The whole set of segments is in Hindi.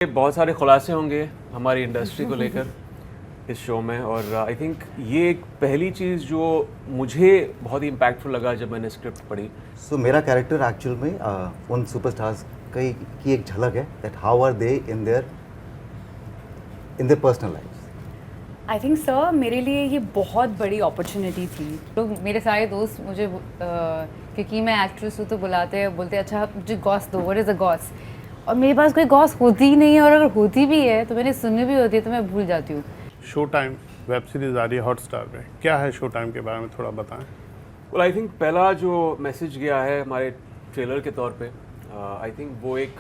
बहुत सारे खुलासे होंगे हमारी इंडस्ट्री को लेकर इस शो में। और आई थिंक ये एक पहली चीज़ जो मुझे बहुत ही इम्पैक्टफुल लगा जब मैंने स्क्रिप्ट पढ़ी। मेरा कैरेक्टर एक्चुअल में उन सुपरस्टार्स की एक झलक है that how are they in their personal life. I think sir मेरे लिए ये बहुत बड़ी अपॉर्चुनिटी थी। तो मेरे सारे दोस्त मुझे क्योंकि मैं एक्ट्रेस हूँ तो बुलाते हैं, बोलते हैं अच्छा मुझे गॉस दो, व्हाट इज़ अ गॉस। और मेरे पास कोई गॉस होती ही नहीं है, और अगर होती भी है तो मैंने सुनी भी होती है तो मैं भूल जाती हूँ। शो टाइम वेब सीरीज़ आ रही है हॉटस्टार पे, क्या है शो टाइम के बारे में थोड़ा बताएं। वेल आई थिंक पहला जो मैसेज गया है हमारे ट्रेलर के तौर पे, आई थिंक वो एक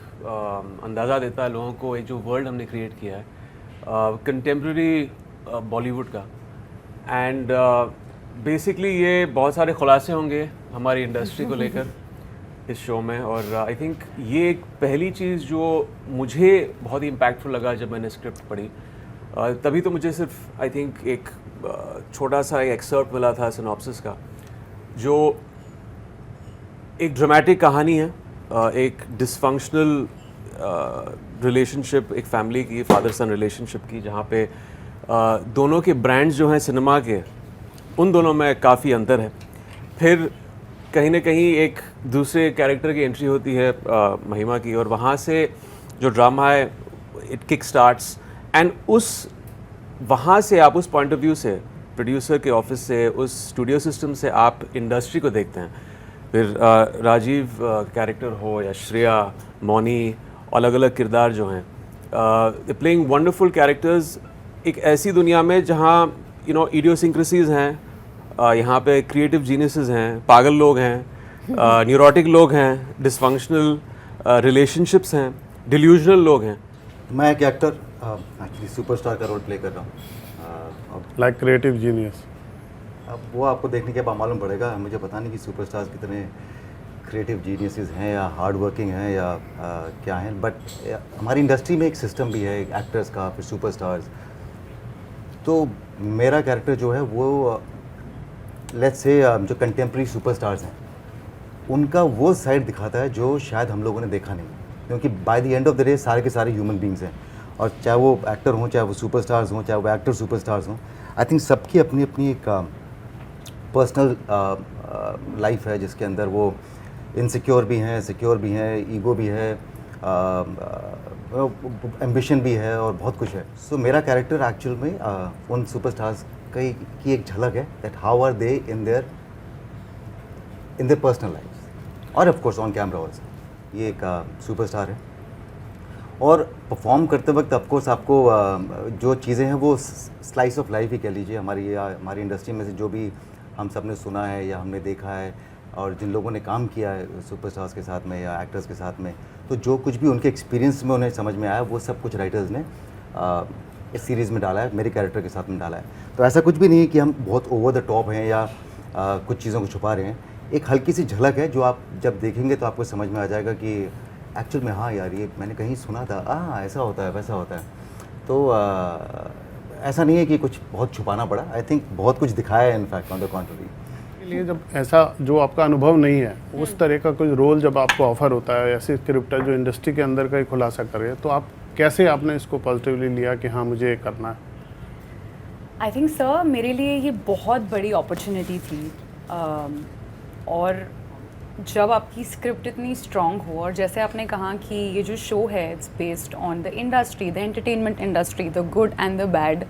अंदाज़ा देता है लोगों को, एक जो वर्ल्ड हमने क्रिएट किया है कंटेम्प्रेरी बॉलीवुड का। एंड बेसिकली ये बहुत सारे खुलासे होंगे हमारी इंडस्ट्री को लेकर इस शो में। और आई थिंक ये एक पहली चीज़ जो मुझे बहुत ही इम्पैक्टफुल लगा जब मैंने स्क्रिप्ट पढ़ी। तभी तो मुझे सिर्फ आई थिंक एक छोटा सा एक एक्सर्प्ट मिला था सिनॉप्सिस का, जो एक ड्रामेटिक कहानी है, एक डिसफंक्शनल रिलेशनशिप, एक फैमिली की, फादर सन रिलेशनशिप की, जहाँ पे दोनों के ब्रांड्स जो हैं सिनेमा के, उन दोनों में काफ़ी अंतर है। फिर कहीं ना कहीं एक दूसरे कैरेक्टर की एंट्री होती है महिमा की, और वहाँ से जो ड्रामा है इट किक स्टार्ट्स। एंड वहाँ से आप उस पॉइंट ऑफ व्यू से, प्रोड्यूसर के ऑफिस से, उस स्टूडियो सिस्टम से आप इंडस्ट्री को देखते हैं। फिर राजीव कैरेक्टर हो या श्रेया, मौनी, अलग अलग किरदार जो हैं, प्लेइंग वंडरफुल कैरेक्टर्स एक ऐसी दुनिया में जहाँ इडियोसिंक्रेसीज हैं, यहाँ पे क्रिएटिव जीनियसेस हैं, पागल लोग हैं, न्यूरोटिक लोग हैं, डिसफंक्शनल रिलेशनशिप्स हैं, डिल्यूजनल लोग हैं। मैं एक एक्टर एक्चुअली सुपरस्टार का रोल प्ले कर रहा हूँ। लाइक क्रिएटिव जीनियस, अब वो आपको देखने के बाद मालूम पड़ेगा। मुझे पता नहीं कि सुपरस्टार्स कितने क्रिएटिव जीनियसेस हैं या हार्ड वर्किंग हैं या क्या हैं, बट हमारी इंडस्ट्री में एक सिस्टम भी है, एक एक्टर्स का, फिर सुपरस्टार्स। तो मेरा कैरेक्टर जो है वो लेट्स से जो कंटेम्प्रेरी सुपरस्टार्स हैं उनका वो साइड दिखाता है जो शायद हम लोगों ने देखा नहीं, क्योंकि by the end of the day सारे के सारे ह्यूमन बींग्स हैं। और चाहे वो एक्टर हों, चाहे वो सुपरस्टार्स हों, चाहे वो एक्टर सुपरस्टार्स हों, आई थिंक सबकी अपनी अपनी एक पर्सनल लाइफ है जिसके अंदर वो इनसिक्योर भी हैं, सिक्योर भी हैं, ईगो भी है, एम्बिशन भी है, और बहुत कुछ है। मेरा कैरेक्टर एक्चुअल में उन सुपरस्टार्स की एक झलक है that how are they in their personal life, और of course on camera also. ये एक सुपरस्टार है, और परफॉर्म करते वक्त ऑफ कोर्स आपको जो चीज़ें हैं वो स्लाइस ऑफ लाइफ ही कह लीजिए, हमारी इंडस्ट्री में से जो भी हम सब ने सुना है या हमने देखा है, और जिन लोगों ने काम किया है सुपरस्टार्स के साथ में या एक्टर्स के साथ में, तो जो कुछ भी उनके एक्सपीरियंस में उन्हें समझ में आया वो सब कुछ राइटर्स ने इस सीरीज़ में डाला है, मेरे कैरेक्टर के साथ में डाला है। तो ऐसा कुछ भी नहीं है कि हम बहुत ओवर द टॉप हैं या कुछ चीज़ों को छुपा रहे हैं। एक हल्की सी झलक है जो आप जब देखेंगे तो आपको समझ में आ जाएगा कि एक्चुअल में हाँ यार, ये मैंने कहीं सुना था, ऐसा होता है, वैसा होता है। तो ऐसा नहीं है कि कुछ बहुत छुपाना पड़ा। आई थिंक बहुत कुछ दिखाया है इनफैक्ट, ऑन द कॉन्ट्ररी। लिए जब ऐसा जो आपका अनुभव नहीं है उस तरह का कोई रोल जब आपको ऑफर होता है, ऐसी स्क्रिप्ट है जो इंडस्ट्री के अंदर का ही खुलासा करे, तो आप कैसे आपने इसको पॉजिटिवली लिया कि हाँ मुझे ये करना है? आई थिंक सर मेरे लिए ये बहुत बड़ी अपॉर्चुनिटी थी। और जब आपकी स्क्रिप्ट इतनी स्ट्रॉन्ग हो, और जैसे आपने कहा कि ये जो शो है it's based on the industry, the entertainment industry, the good and the bad.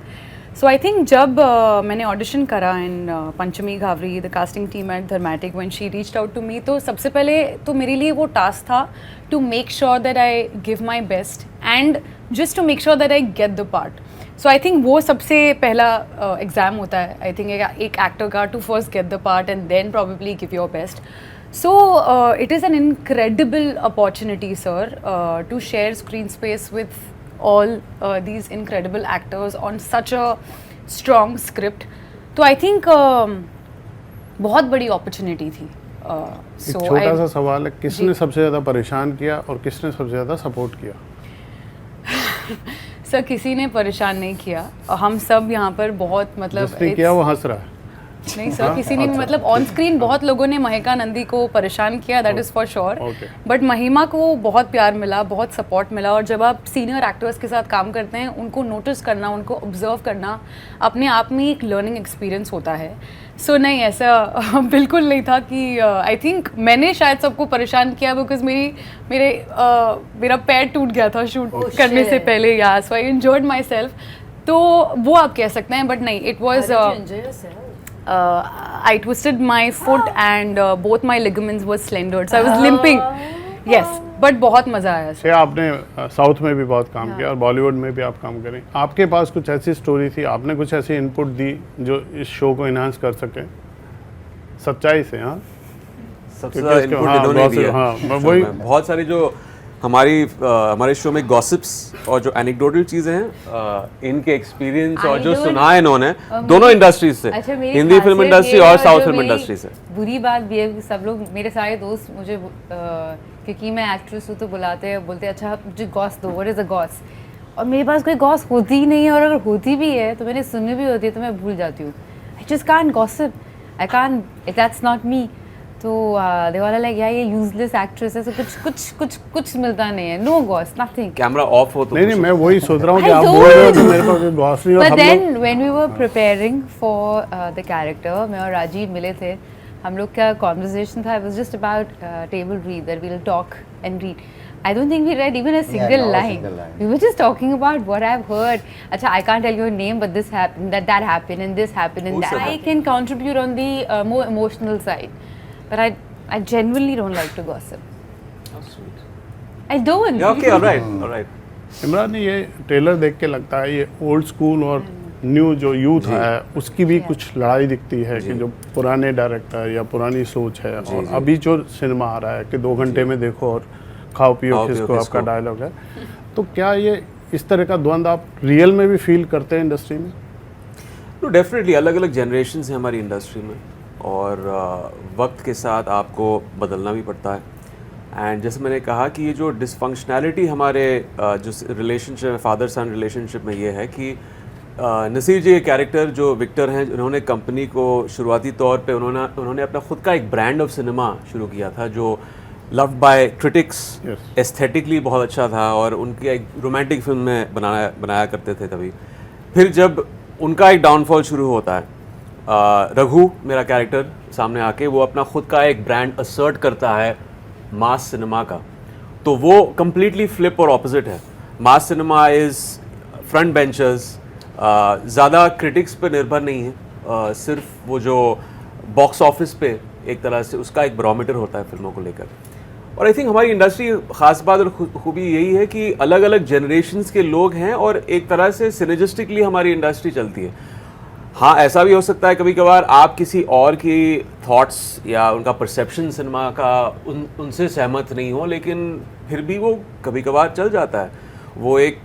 So I think जब मैंने ऑडिशन करा इन पंचमी घावरी, the casting team at Dharmatic, when she reached out to me, तो सबसे पहले तो मेरे लिए वो टास्क था to make sure that I give my best and just to make sure that I get the part. So I think वो सबसे पहला एग्ज़ाम होता है आई थिंक एक एक्टर का, to first get the part and then probably give your best. So it is an incredible opportunity, sir, to share screen space with all these incredible actors on such a strong script. तो I think बहुत बड़ी opportunity थी। एक छोटा सा सवाल है, किसने सबसे ज़्यादा परेशान किया और किसने सबसे ज़्यादा सपोर्ट किया? सर किसी ने परेशान नहीं किया, हम सब यहाँ पर बहुत मतलब जिसने किया वो हंस रहा है। नहीं सर, किसी ने भी मतलब ऑन स्क्रीन बहुत लोगों ने महिका नंदी को परेशान किया, that is for sure, Okay. But महिमा को बहुत प्यार मिला, बहुत सपोर्ट मिला। और जब आप सीनियर एक्टर्स के साथ काम करते हैं, उनको नोटिस करना, उनको ऑब्जर्व करना अपने आप में एक लर्निंग एक्सपीरियंस होता है। सो नहीं, ऐसा बिल्कुल नहीं था कि आई थिंक मैंने शायद सबको परेशान किया बिकॉज मेरा पैर टूट गया था शूट करने से पहले, या सो आई एंजॉयड माई सेल्फ। तो वो आप कह सकते हैं, बट नहीं, it was I twisted my foot and both my ligaments were slendered, so I was limping. Yes, but बहुत मज़ा आया। से आपने साउथ में भी बहुत काम किया और बॉलीवुड में भी आप काम करें। आपके पास कुछ ऐसी स्टोरी थी, आपने कुछ ऐसी इनपुट दी जो इस शो को इन्हांस कर सके सच्चाई से? हाँ, सबसे ज़्यादा इनपुट इन्होंने दिया। हाँ, वही बहुत सारी जो हमारे शो में गॉसिप्स और जो एनेक्डोटल चीज़ें हैं, इनके एक्सपीरियंस और जो सुना है इन्होंने दोनों इंडस्ट्रीज से, अच्छा, मेरी हिंदी फिल्म खासियत इंडस्ट्री ये है और साउथ जो फिल्म मेरी इंडस्ट्री से। बुरी बात भी है कि सब लोग, मेरे सारे दोस्त मुझे क्योंकि मैं एक्ट्रेस हूँ तो बुलाते हैं, बोलते हैं अच्छा मुझे गॉस दो, व्हाट इज़ अ गॉस। और मेरे पास कोई गॉस होती ही नहीं है, और अगर होती भी है तो मैंने सुनी भी होती है तो मैं भूल जाती हूँ। I just can't gossip, I can't, that's not me. तो दे वाला लाइक यार ये यूजलेस एक्ट्रेस है, तो कुछ मिलता नहीं है, नो गॉस, नथिंग। कैमरा ऑफ हो तो नहीं, मैं वही सोच रहा हूँ कि I आप don't बोल रहे हो कि know. मेरे पास कोई गॉस नहीं, और But हम then लोग when we were preparing for the character, मैं और राजीव मिले थे, हम लोग का conversation था, it was just about table read, that we'll talk and read. I don't think we read even a single not a line. single line. We were just talking about what I've heard. अच्छा, I can't tell your name, but this happened, that happened, and this happened, and Who that. said I that? can contribute on the more emotional side, but I genuinely don't like to gossip. I don't. Okay, alright. Imran, ये ट्रेलर देख के लगता है ये ओल्ड स्कूल और न्यू जो यूथ है उसकी भी कुछ लड़ाई दिखती है कि जो पुराने डायरेक्टर या पुरानी सोच है और अभी जो सिनेमा आ रहा है कि 2 घंटे में देखो और खाओ पियो किसको, आपका डायलॉग है। तो क्या ये इस तरह का द्वंद आप रियल में भी फील करते हैं इंडस्ट्री में? तो डेफिनेटली अलग अलग जनरेशन हैं हमारी इंडस्ट्री में, और वक्त के साथ आपको बदलना भी पड़ता है। एंड जैसे मैंने कहा कि ये जो डिसफंक्शनैलिटी हमारे जो रिलेशनशिप, फादर सन रिलेशनशिप में ये है कि नसीर जी, कैरेक्टर जो विक्टर हैं, उन्होंने कंपनी को शुरुआती तौर पे उन्होंने अपना खुद का एक ब्रांड ऑफ सिनेमा शुरू किया था जो लव्ड बाय क्रिटिक्स, एस्थेटिकली बहुत अच्छा था, और उनकी एक रोमांटिक फिल्म में बनाया करते थे तभी। फिर जब उनका एक डाउनफॉल शुरू होता है, रघु मेरा कैरेक्टर सामने आके वो अपना खुद का एक ब्रांड असर्ट करता है मास सिनेमा का, तो वो कम्प्लीटली फ्लिप और ऑपोजिट है। मास सिनेमा इज़ फ्रंट बेंचर्स, ज़्यादा क्रिटिक्स पे निर्भर नहीं है, सिर्फ वो जो बॉक्स ऑफिस पे एक तरह से उसका एक बैरोमीटर होता है फिल्मों को लेकर। और आई थिंक हमारी इंडस्ट्री ख़ास बात और खूबी यही है कि अलग अलग जनरेशन्स के लोग हैं और एक तरह से सिनेजिस्टिकली हमारी इंडस्ट्री चलती है। हाँ, ऐसा भी हो सकता है कभी कभार आप किसी और की थॉट्स या उनका परसेप्शन सिनेमा का उनसे सहमत नहीं हो, लेकिन फिर भी वो कभी कभार चल जाता है। वो एक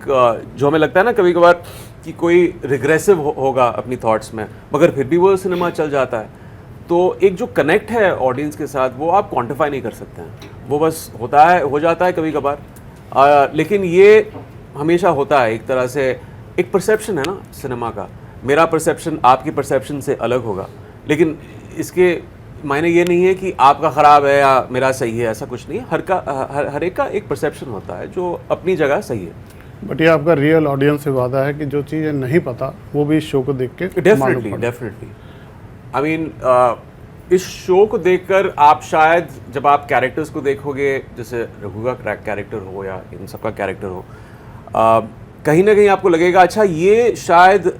जो हमें लगता है ना कभी कभार कि कोई रिग्रेसिव होगा अपनी थॉट्स में, मगर फिर भी वो सिनेमा चल जाता है। तो एक जो कनेक्ट है ऑडियंस के साथ वो आप क्वांटिफाई नहीं कर सकते हैं, वो बस हो जाता है कभी कभार। लेकिन ये हमेशा होता है, एक तरह से एक परसेप्शन है ना सिनेमा का। मेरा परसेप्शन आपकी परसेप्शन से अलग होगा, लेकिन इसके मायने ये नहीं है कि आपका ख़राब है या मेरा सही है, ऐसा कुछ नहीं है। हर एक का एक परसेप्शन होता है जो अपनी जगह सही है। बट ये आपका रियल ऑडियंस से वादा है कि जो चीज़ें नहीं पता वो भी इस शो को देख के डेफिनेटली आई मीन इस शो को देखकर आप शायद जब आप कैरेक्टर्स को देखोगे, जैसे रघु का कैरेक्टर हो या इन सब का कैरेक्टर हो, कहीं ना कहीं आपको लगेगा अच्छा ये शायद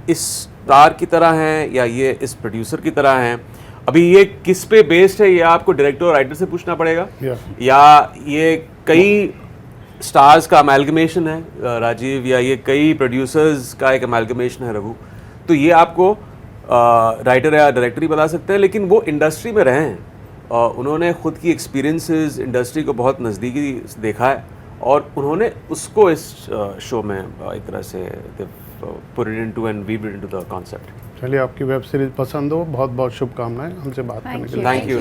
इस स्टार की तरह हैं या ये इस प्रोड्यूसर की तरह हैं। अभी ये किस पे बेस्ड है ये आपको डायरेक्टर और राइटर से पूछना पड़ेगा, या ये कई स्टार्स का अमेलगमेशन है राजीव, या ये कई प्रोड्यूसर्स का एक अमेलगमेशन है रघु, तो ये आपको राइटर या डायरेक्टर ही बता सकते हैं। लेकिन वो इंडस्ट्री में रहे हैं, उन्होंने खुद की एक्सपीरियंसेस इंडस्ट्री को बहुत नज़दीकी देखा है, और उन्होंने उसको इस शो में एक तरह से put it into and weave it into the concept. चलिए, आपकी वेब सीरीज पसंद हो, बहुत बहुत शुभकामनाएं हमसे बात करने के लिए। Thank you.